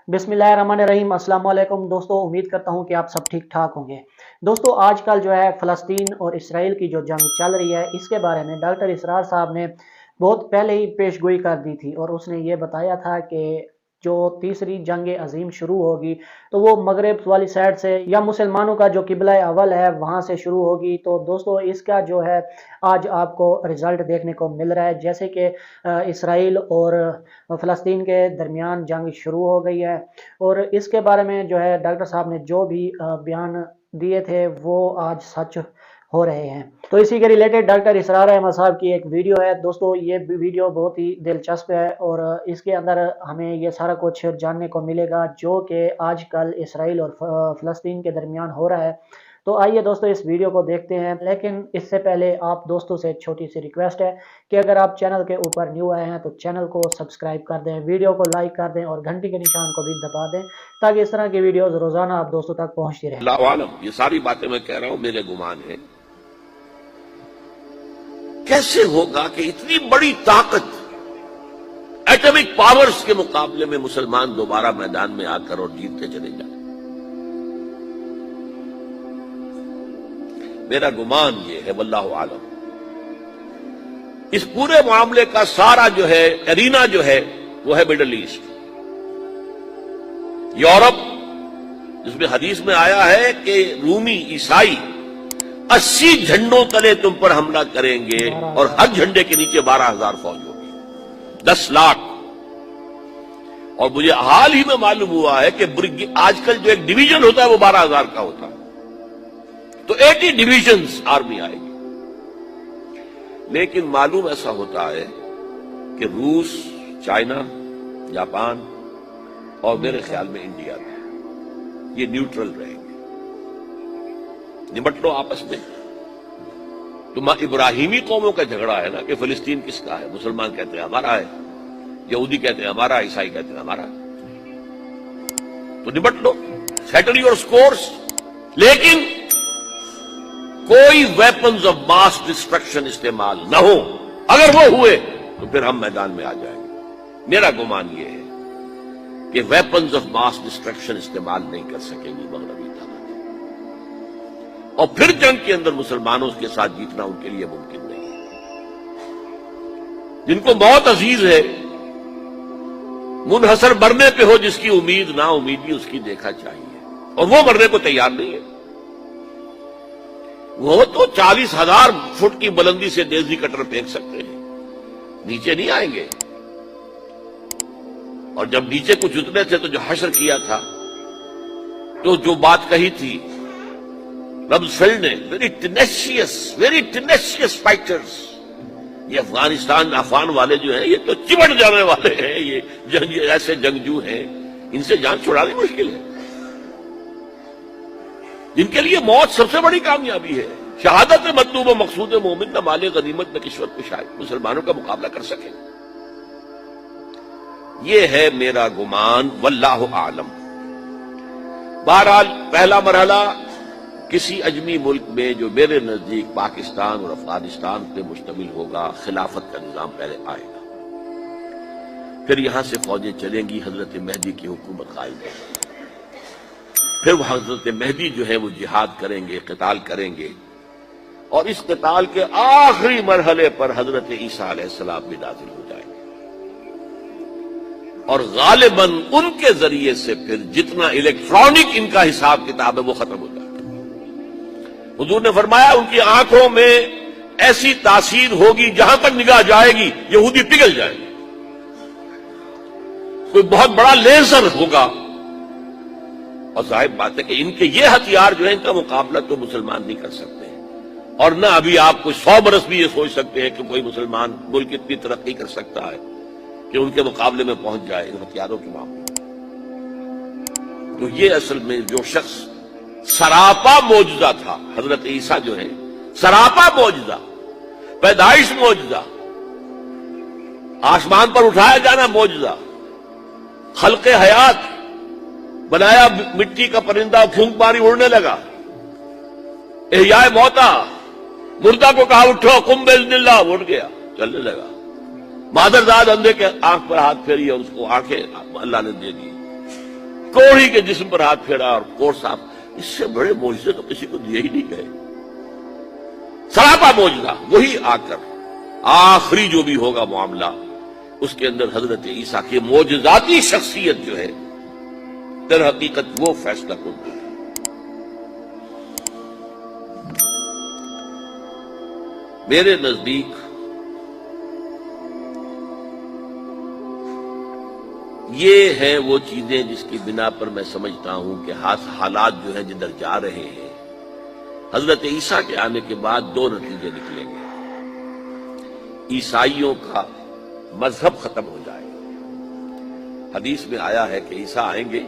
बिस्मिल्लाहिर्रहमानिर्रहीम। अस्सलाम वालेकुम दोस्तों, उम्मीद करता हूँ कि आप सब ठीक ठाक होंगे। दोस्तों, आजकल जो है फ़लस्तीन और इसराइल की जो जंग चल रही है, इसके बारे में डॉक्टर इसरार साहब ने बहुत पहले ही पेशगोई कर दी थी और उसने ये बताया था कि जो तीसरी जंग अजीम शुरू होगी तो वो मगरब वाली साइड से या मुसलमानों का जो किबला अव्वल है वहाँ से शुरू होगी। तो दोस्तों, इसका जो है आज आपको रिज़ल्ट देखने को मिल रहा है, जैसे कि इसराइल और फ़लस्तीन के दरमियान जंग शुरू हो गई है। और इसके बारे में जो है डॉक्टर साहब ने जो भी बयान दिए थे वो आज सच हो रहे हैं। तो इसी के रिलेटेड डॉक्टर इसरार अहमद साहब की एक वीडियो है। दोस्तों, ये वीडियो बहुत ही दिलचस्प है और इसके अंदर हमें ये सारा कुछ जानने को मिलेगा जो कि आजकल इसराइल और फ़लस्तीन के दरमियान हो रहा है। तो आइए दोस्तों, इस वीडियो को देखते हैं। लेकिन इससे पहले आप दोस्तों से एक छोटी सी रिक्वेस्ट है कि अगर आप चैनल के ऊपर न्यू आए हैं तो चैनल को सब्सक्राइब कर दें, वीडियो को लाइक कर दें और घंटी के निशान को भी दबा दें ताकि इस तरह की वीडियोस रोजाना आप दोस्तों तक पहुंचती रहे। अल्लाह आलम, ये सारी बातें मैं कह रहा हूं मेरे गुमान है। कैसे होगा कि इतनी बड़ी ताकत एटॉमिक पावर्स के मुकाबले में मुसलमान दोबारा मैदान में आकर और जीतते चले जाए। मेरा गुमान ये है, वल्लाहु आलम, इस पूरे मामले का सारा जो है एरीना जो है वो है मिडल ईस्ट, यूरोप, जिसमें हदीस में आया है कि रूमी ईसाई 80 झंडों तले तुम पर हमला करेंगे और हर झंडे के नीचे 12,000 फौज होगी, 10 लाख। और मुझे हाल ही में मालूम हुआ है कि आजकल जो एक डिवीजन होता है वो 12,000 का होता है, तो 80 डिविजन्स आर्मी आएगी। लेकिन मालूम ऐसा होता है कि रूस, चाइना, जापान और मेरे ख्याल में इंडिया में ये न्यूट्रल रहेंगे, निपट लो आपस में। तो इब्राहिमी कौमों का झगड़ा है ना कि फिलिस्तीन किसका है, मुसलमान कहते हैं हमारा है, यहूदी कहते हैं हमारा, ईसाई कहते हैं हमारा, तो निपट लो, सेटल योर स्कोर्स। लेकिन कोई वेपन्स ऑफ मास डिस्ट्रक्शन इस्तेमाल न हो। अगर वो हुए तो फिर हम मैदान में आ जाएंगे। मेरा गुमान ये है कि वेपन्स ऑफ मास डिस्ट्रक्शन इस्तेमाल नहीं कर सकेंगी मगरबी ताकत, और फिर जंग के अंदर मुसलमानों के साथ जीतना उनके लिए मुमकिन नहीं है। जिनको मौत अजीज है, मुनहसर मरने पे हो जिसकी उम्मीद ना उम्मीदी उसकी देखा चाहिए, और वो मरने को तैयार नहीं है। वो तो 40,000 फुट की बुलंदी से देसी कटर फेंक सकते हैं, नीचे नहीं आएंगे। और जब नीचे कुछ उतरे थे तो जो हशर किया था, तो जो बात कही थी रम्सफेल्ड ने, वेरी टेनेशियस फाइटर्स, ये अफगान वाले जो हैं ये तो चिमट जाने वाले हैं, ये ऐसे जंगजू हैं, इनसे जान छुड़ानी मुश्किल है। जिनके लिए मौत सबसे बड़ी कामयाबी है, शहादत मतलूब व मकसूद मोमिन न माले गनीमत न किस्मत कुशाई, मुसलमानों का मुकाबला कर सके। ये है मेरा गुमान, वल्लाहु आलम। बहरहाल पहला मरहला किसी अजमी मुल्क में जो मेरे नजदीक पाकिस्तान और अफगानिस्तान पे मुश्तमिल होगा, खिलाफत का निजाम पहले आएगा, फिर यहां से फौजें चलेंगी, हजरत मेहदी की हुकूमत कायम होगी, फिर वह हजरत मेहदी जो है वो जिहाद करेंगे, क़िताल करेंगे, और इस क़िताल के आखिरी मरहले पर हजरत ईसा अलैहिस्सलाम भी नाज़िल हो जाएंगे, और गालिबन उनके जरिए से फिर जितना इलेक्ट्रॉनिक इनका हिसाब किताब है वो खत्म हो जाएगा। हुजूर ने फरमाया उनकी आंखों में ऐसी तासीर होगी जहां तक निगाह जाएगी यहूदी पिघल जाएंगे, कोई बहुत बड़ा लेजर होगा। और जाहिर बात है कि इनके ये हथियार जो है इनका मुकाबला तो मुसलमान नहीं कर सकते हैं, और ना अभी आप कोई 100 बरस भी ये सोच सकते हैं कि कोई मुसलमान मुल्क इतनी तरक्की कर सकता है कि उनके मुकाबले में पहुंच जाए इन हथियारों के मामले में। तो ये असल में जो शख्स सरापा मौजूदा था, हजरत ईसा जो है सरापा मौजूदा, पैदाइश मौजूदा, आसमान पर उठाया जाना मौजूदा, खल्क़े हयात, बनाया मिट्टी का परिंदा, फूंक मारी उड़ने लगा, एहयाए मौता, मुर्दा को कहा उठो कुम बिइज़्निल्लाह, उड़ गया, चलने लगा। मादरजाद अंधे के आंख पर हाथ फेरी और उसको आंखें अल्लाह ने दे दी। कोढ़ी के जिस्म पर हाथ फेरा और कोढ़ साफ। इससे बड़े मोजज़े तो किसी को दिए ही नहीं गए। सरापा मोजज़ा, वही आकर आखिरी जो भी होगा मामला, उसके अंदर हजरत ईसा की मोजज़ाती शख्सियत जो है दर हकीकत वो फैसला कुन होगी। मेरे नजदीक ये है वो चीजें जिसकी बिना पर मैं समझता हूं कि हालात जो है जिधर जा रहे हैं, हजरत ईसा के आने के बाद दो नतीजे निकलेंगे। ईसाइयों का मजहब खत्म हो जाएगा। हदीस में आया है कि ईसा आएंगे,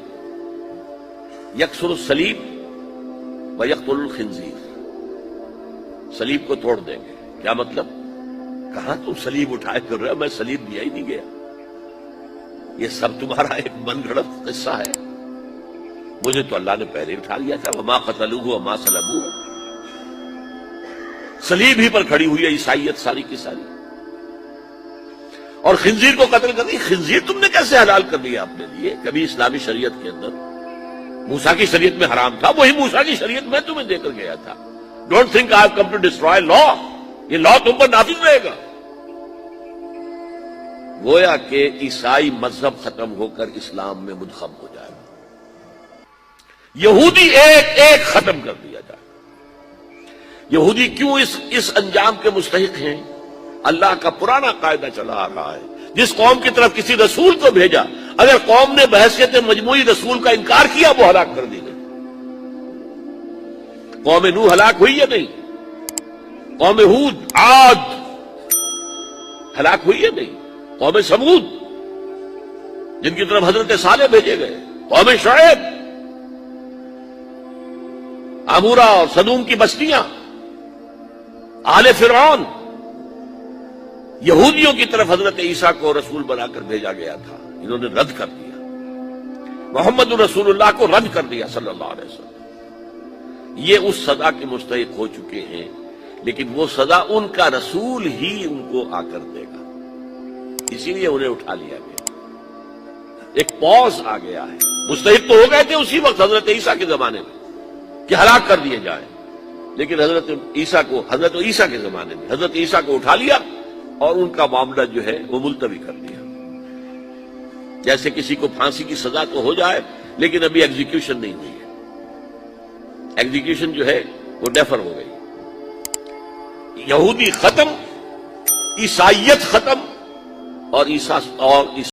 यकसुर सलीब व यक़्तुल खिंजीर, सलीब को तोड़ देंगे। क्या मतलब? कहां तुम सलीब उठाए फिर रहे हो, मैं सलीब दिया ही नहीं गया। ये सब तुम्हारा एक मनगढ़ंत किस्सा है। मुझे तो अल्लाह ने पहले ही उठा लिया था। वमा क़तलूहु वमा सलबूहु, सलीब ही पर खड़ी हुई है ईसाइयत सारी की सारी। और खिंजीर को कत्ल कर दी। खिंजीर तुमने कैसे हलाल कर लिया अपने लिए? कभी इस्लामी शरीयत के अंदर मूसा की शरीयत में हराम था, वही मूसा की शरीयत में तुम्हें देकर गया था। Don't think I have come to destroy law, ये लॉ तुम पर नाफिज रहेगा। गोया के ईसाई मजहब खत्म होकर इस्लाम में मुदखल हो जाएगा। यहूदी एक एक खत्म कर दिया जाए। यहूदी क्यों इस अंजाम के मुस्तहिक हैं? अल्लाह का पुराना कायदा चला आ रहा है, जिस कौम की तरफ किसी रसूल को भेजा, अगर कौम ने बहैसियत मजमूई रसूल का इनकार किया, वो हलाक कर दी गई। कौम नूह हलाक हुई या नहीं? कौम हूद, आद हलाक हुई या नहीं? कौम समूद जिनकी तरफ हजरत सालेह भेजे गए, कौम शुएब, अमूरा और सदूम की बस्तियां, आले फिरौन, यहूदियों की तरफ हजरत ईसा को रसूल बनाकर भेजा गया था। इन्होंने रद्द कर दिया, मोहम्मद रसूलुल्लाह को रद्द कर दिया सल्लल्लाहु अलैहि वसल्लम। ये उस सजा के मुस्तहिक हो चुके हैं, लेकिन वो सजा उनका रसूल ही उनको आकर देगा, इसीलिए उन्हें उठा लिया गया। एक पॉज आ गया है। मुस्तहिक तो हो गए थे उसी वक्त हजरत ईसा के जमाने में कि हलाक कर दिए जाए, लेकिन हजरत ईसा के जमाने में हजरत ईसा को उठा लिया और उनका मामला जो है वो मुलतवी कर दिया। जैसे किसी को फांसी की सजा तो हो जाए, लेकिन अभी एग्जीक्यूशन नहीं हुई है। एग्जीक्यूशन जो है वो डेफर हो गई। यहूदी खत्म, ईसाइयत खत्म, और ईसा और